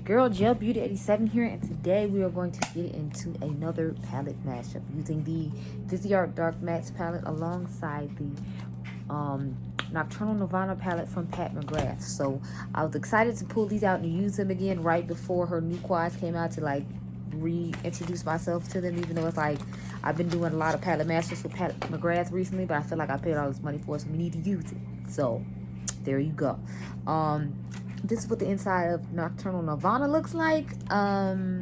your girl Gel Beauty 87 here, and today we are going to get into another palette mashup using the Viseart Dark Mattes palette alongside the Nocturnal Nirvana palette from Pat McGrath. So I was excited to pull these out and use them again right before her new quads came out to like reintroduce myself to them, even though it's like I've been doing a lot of palette mashups with Pat McGrath recently, but I feel like I paid all this money for it, so we need to use it. So there you go. This is what the inside of Nocturnal Nirvana looks like. Y'all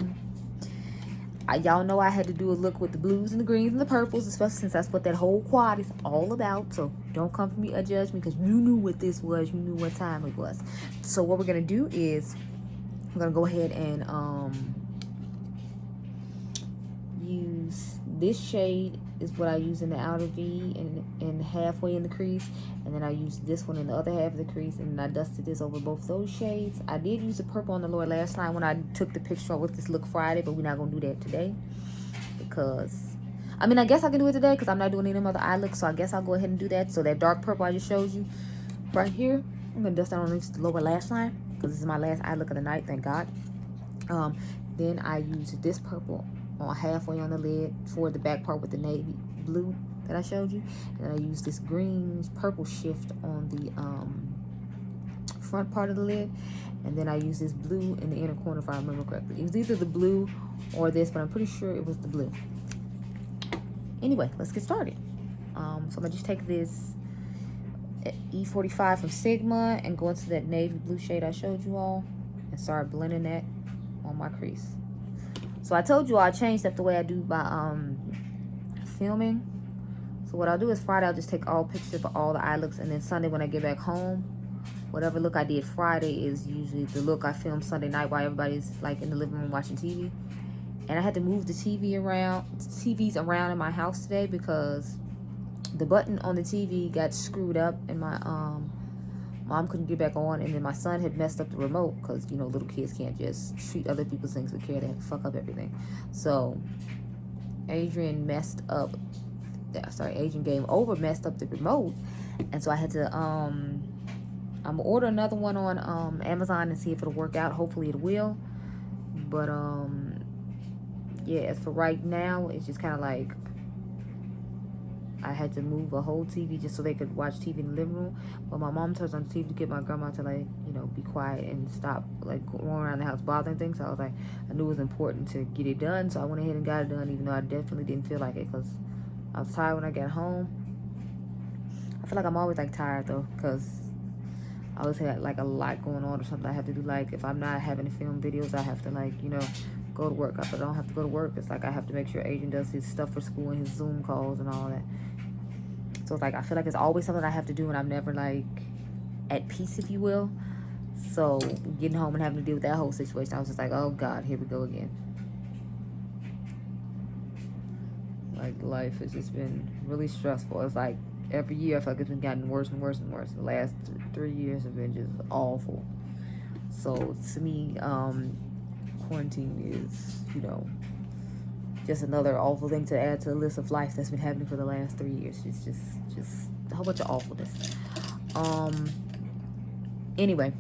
know I had to do a look with the blues and the greens and the purples, especially since that's what that whole quad is all about. So don't come for me or judge me, because you knew what this was. You knew what time it was. So what we're going to do is I'm going to go ahead and use this shade is what I use in the outer V and halfway in the crease, and then I use this one in the other half of the crease, and I dusted this over both those shades. I did use the purple on the lower lash line when I took the picture with this look Friday, but we're not gonna do that today because I mean, I guess I can do it today because I'm not doing any other eye looks, so I guess I'll go ahead and do that. So that dark purple I just showed you right here, I'm gonna dust that on the lower lash line because this is my last eye look of the night, thank God. Then I use this purple on halfway on the lid for the back part with the navy blue that I showed you, and I use this green purple shift on the front part of the lid, and then I use this blue in the inner corner if I remember correctly. It was either the blue or this, but I'm pretty sure it was the blue. Anyway, let's get started. So I'm gonna just take this E45 from Sigma and go into that navy blue shade I showed you all and start blending that on my crease. So I told you I changed up the way I do by filming. So what I'll do is Friday I'll just take all pictures of all the eye looks, and then Sunday when I get back home, whatever look I did Friday is usually the look I filmed Sunday night while everybody's like in the living room watching TV. And I had to move the TVs around in my house today because the button on the TV got screwed up and my mom couldn't get back on, and then my son had messed up the remote because, you know, little kids can't just treat other people's things with care. They have to fuck up everything. So Adriangameover messed up the remote, and so I had to I'm gonna order another one on Amazon and see if it'll work out. Hopefully it will. But yeah, as for right now, it's just kind of like I had to move a whole TV just so they could watch TV in the living room. But my mom turns on the TV to get my grandma to, like, you know, be quiet and stop like going around the house bothering things. So I was like, I knew it was important to get it done, so I went ahead and got it done, even though I definitely didn't feel like it because I was tired when I got home. I feel like I'm always like tired though, because I always had like a lot going on or something I have to do. Like if I'm not having to film videos, I have to, like, you know, go to work. If I don't have to go to work, it's like I have to make sure Adrian does his stuff for school and his Zoom calls and all that. So it's like I feel like it's always something I have to do, and I'm never like at peace, if you will. So getting home and having to deal with that whole situation, I was just like, oh God, here we go again. Like life has just been really stressful. It's like every year I feel like it's been getting worse and worse and worse. The last 3 years have been just awful. So to me, quarantine is, you know, just another awful thing to add to the list of life that's been happening for the last 3 years. It's just a whole bunch of awfulness. Anyway,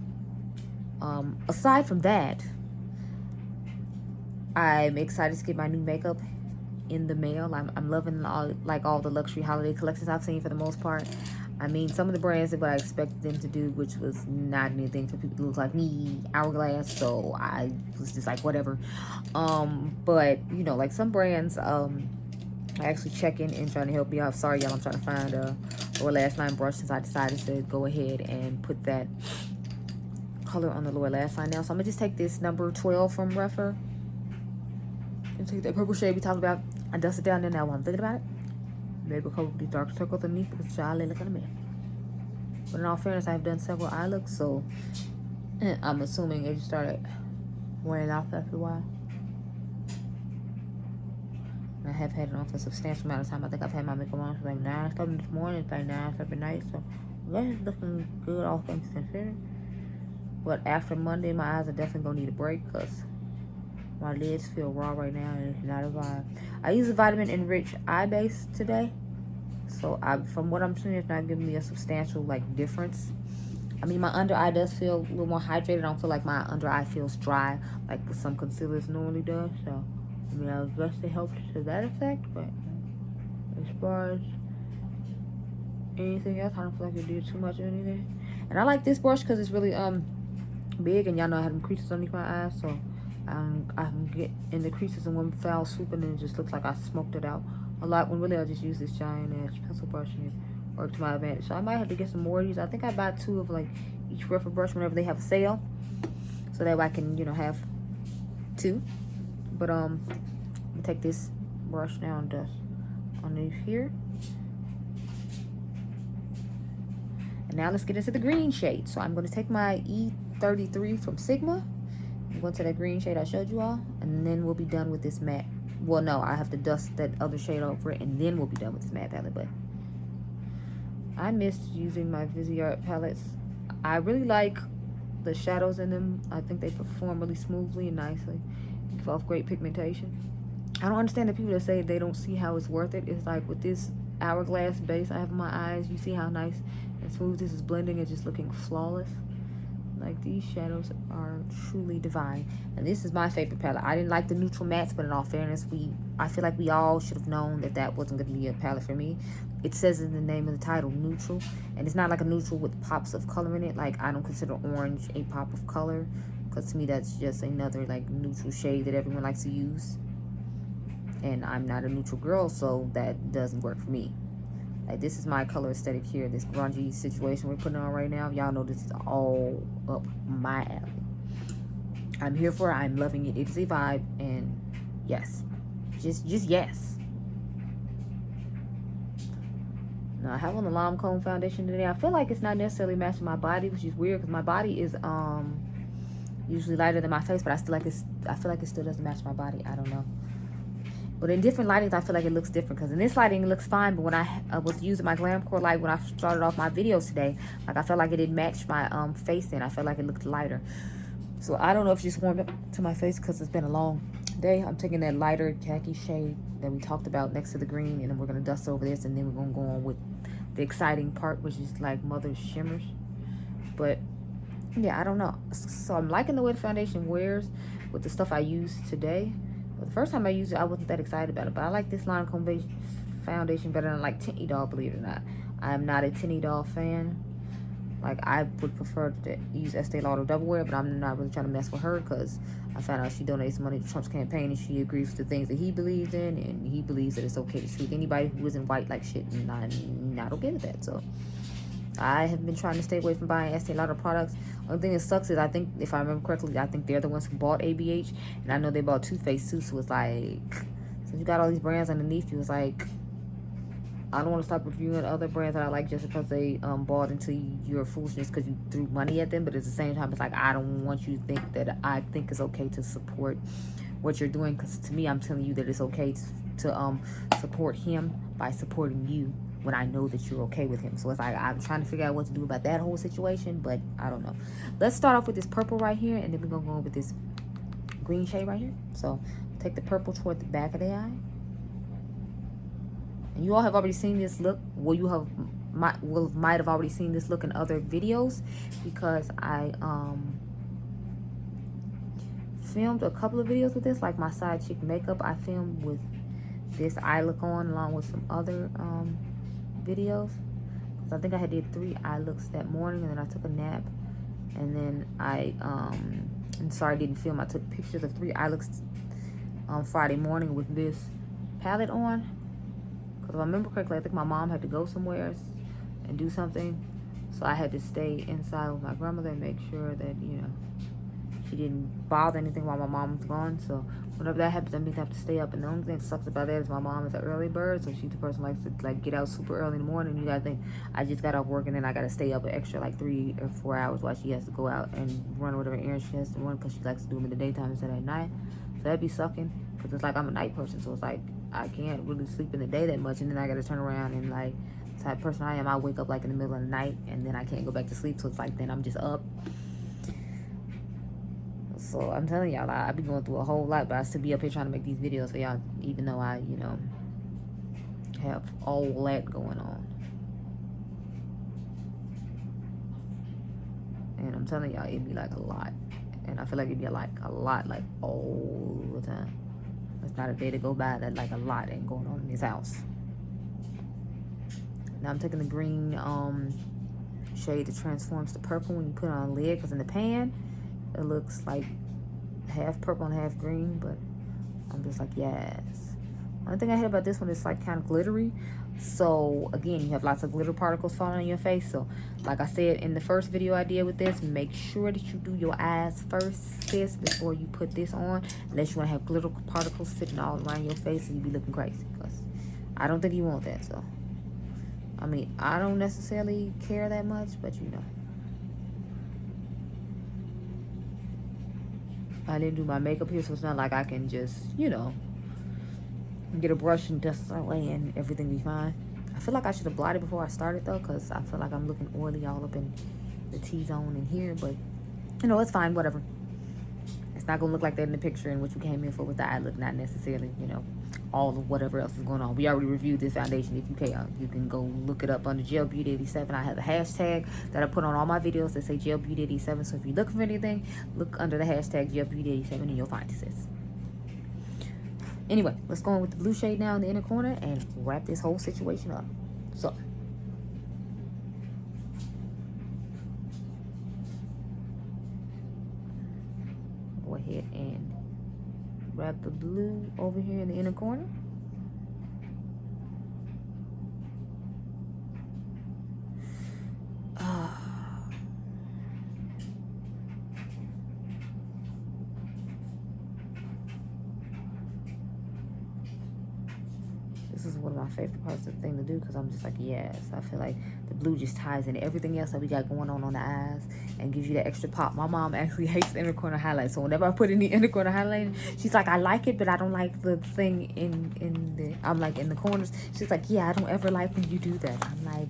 aside from that, I'm excited to get my new makeup in the mail. I'm loving all the luxury holiday collections I've seen for the most part. I mean, some of the brands did what I expected them to do, which was not anything for people who look like me, hourglass, so I was just like, whatever. But, you know, like some brands, I actually check in and trying to help me out. Sorry, y'all, I'm trying to find a lower lash line brush since I decided to go ahead and put that color on the lower lash line now. So I'm going to just take this number 12 from Refer and take that purple shade we talked about. I dust it down there now while I'm thinking about it. Maybe a couple of these dark circles underneath because y'all look at me. But in all fairness, I've done several eye looks, so I'm assuming it just started wearing off after a while. And I have had it on for a substantial amount of time. I think I've had my makeup on for like 9 something this morning, it's like 9 something night, so that's looking good, all things considered. But after Monday, my eyes are definitely gonna need a break because my lids feel raw right now and it's not a vibe. I use a vitamin enriched eye base today. So from what I'm seeing, it's not giving me a substantial like difference I mean, my under eye does feel a little more hydrated. I don't feel like my under eye feels dry like some concealers normally does. So, I mean, I guess it helps to that effect. But as far as anything else, I don't feel like it did too much of anything. And I like this brush because it's really big, and y'all know I have them creases underneath my eyes, so I can get in the creases in one foul swoop, and then it just looks like I smoked it out a lot, when really I just use this giant ass pencil brush and it worked to my advantage. So I might have to get some more of these. I think I buy 2 of like each reference brush whenever they have a sale, so that way I can, you know, have 2. But I'm gonna take this brush now and dust underneath here. And now let's get into the green shade. So I'm going to take my E33 from Sigma. I'm going to that green shade I showed you all. And then we'll be done with this matte. Well, no, I have to dust that other shade over it. And then we'll be done with this matte palette. But I missed using my Viseart palettes. I really like the shadows in them. I think they perform really smoothly and nicely. Give off great pigmentation. I don't understand the people that say they don't see how it's worth it. It's like with this hourglass base I have in my eyes, you see how nice and smooth this is blending. It's just looking flawless. Like, these shadows are truly divine. And this is my favorite palette. I didn't like the neutral mattes, but in all fairness, I feel like we all should have known that that wasn't going to be a palette for me. It says in the name of the title, neutral. And it's not like a neutral with pops of color in it. Like, I don't consider orange a pop of color, because to me that's just another like neutral shade that everyone likes to use. And I'm not a neutral girl, so that doesn't work for me. Like, this is my color aesthetic here, this grungy situation we're putting on right now. Y'all know this is all up my alley. I'm here for it. I'm loving it. It is a vibe, and yes, just yes. Now I have on the Lancome foundation today. I feel like it's not necessarily matching my body, which is weird because my body is usually lighter than my face, but I feel like it still doesn't match my body. I don't know. But in different lightings, I feel like it looks different. Because in this lighting, it looks fine. But when I was using my Glam Core light, when I started off my videos today, like, I felt like it didn't match my face in. I felt like it looked lighter. So I don't know if it's just warmed up to my face because it's been a long day. I'm taking that lighter khaki shade that we talked about next to the green. And then we're going to dust over this. And then we're going to go on with the exciting part, which is like Mother's Shimmers. But yeah, I don't know. So I'm liking the way the foundation wears with the stuff I used today. The first time I used it, I wasn't that excited about it. But I like this Lancome foundation better than like Tinty Doll, believe it or not. I am not a Tinty Doll fan. Like, I would prefer to use Estee Lauder Double Wear, but I'm not really trying to mess with her because I found out she donates money to Trump's campaign and she agrees with the things that he believes in, and he believes that it's okay to treat anybody who isn't white like shit, and I'm not okay with that. So I have been trying to stay away from buying Estee Lauder products. Only thing that sucks is, I think, if I remember correctly, I think they're the ones who bought ABH, and I know they bought Too Faced too. So it's like, since you got all these brands underneath you, it's like, I don't want to stop reviewing other brands that I like just because they bought into your foolishness because you threw money at them. But at the same time, it's like, I don't want you to think that I think it's okay to support what you're doing, because to me, I'm telling you that it's okay to support him by supporting you when I know that you're okay with him. So it's like, I'm trying to figure out what to do about that whole situation, but I don't know. Let's start off with this purple right here, and then we're gonna go with this green shade right here. So take the purple toward the back of the eye. And you all have already seen this look. Well, you might have already seen this look in other videos, because I filmed a couple of videos with this, like my side chick makeup. I filmed with this eye look on, along with some other videos. So I think I did 3 eye looks that morning, and then I took a nap, and then I'm sorry I didn't film. I took pictures of 3 eye looks on Friday morning with this palette on, because if I remember correctly, I think my mom had to go somewhere and do something, so I had to stay inside with my grandmother and make sure that, you know, she didn't bother anything while my mom was gone. So whenever that happens, I mean, I have to stay up. And the only thing that sucks about that is my mom is an early bird, so she's the person who likes to like get out super early in the morning. You gotta think, I just got off work, and then I gotta stay up an extra like 3 or 4 hours while she has to go out and run whatever errands she has to run, because she likes to do them in the daytime instead of at night. So that'd be sucking, because it's like I'm a night person, so it's like I can't really sleep in the day that much, and then I gotta turn around and, like, the type of person I am, I wake up like in the middle of the night, and then I can't go back to sleep. So it's like, then I'm just up. So I'm telling y'all, I be going through a whole lot, but I still be up here trying to make these videos for y'all, even though I, you know, have all that going on. I'm telling y'all, it'd be like a lot. And I feel like it'd be like a lot, like all the time. It's not a day to go by that like a lot ain't going on in this house. Now I'm taking the green shade that transforms to purple when you put it on a lid, because in the pan it looks like half purple and half green, but I'm just like, yes. One thing I hate about this one is like kind of glittery. So again, you have lots of glitter particles falling on your face. So like I said in the first video I did with this, make sure that you do your eyes first, sis, before you put this on, unless you want to have glitter particles sitting all around your face and you be looking crazy, because I don't think you want that. So I mean, I don't necessarily care that much, but you know, I didn't do my makeup here, so it's not like I can just, you know, get a brush and dust it away and everything be fine. I feel like I should have blotted before I started though, because I feel like I'm looking oily all up in the T-zone in here, but you know, it's fine, whatever. It's not gonna look like that in the picture and what you came in for with the eye look, not necessarily, you know, all of whatever else is going on. We already reviewed this foundation. If you care, you can go look it up under Gel Beauty 87. I have a hashtag that I put on all my videos that say Gel Beauty 87. So if you're looking for anything, look under the hashtag Gel Beauty 87 and you'll find it, sis. Anyway, let's go in with the blue shade now in the inner corner and wrap this whole situation up. So go ahead and wrap the blue over here in the inner corner. This is one of my favorite parts of the thing to do, because I'm just like, yes, I feel like the blue just ties in everything else that we got going on the eyes and gives you that extra pop. My mom actually hates the inner corner highlight, so whenever I put in the inner corner highlight, she's like, I like it, but I don't like the thing in the, I'm like, in the corners. She's like, yeah, I don't ever like when you do that. I'm like,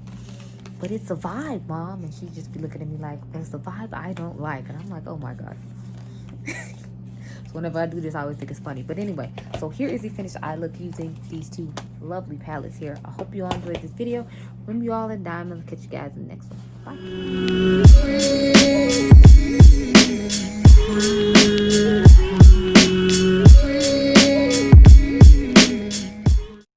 but it's a vibe, Mom. And she just be looking at me like, it's the vibe I don't like. And I'm like, oh my God. So whenever I do this, I always think it's funny. But anyway, so here is the finished eye look using these two lovely palettes here. I hope you all enjoyed this video. Remember, you all in diamonds. Catch you guys in the next one. Bye.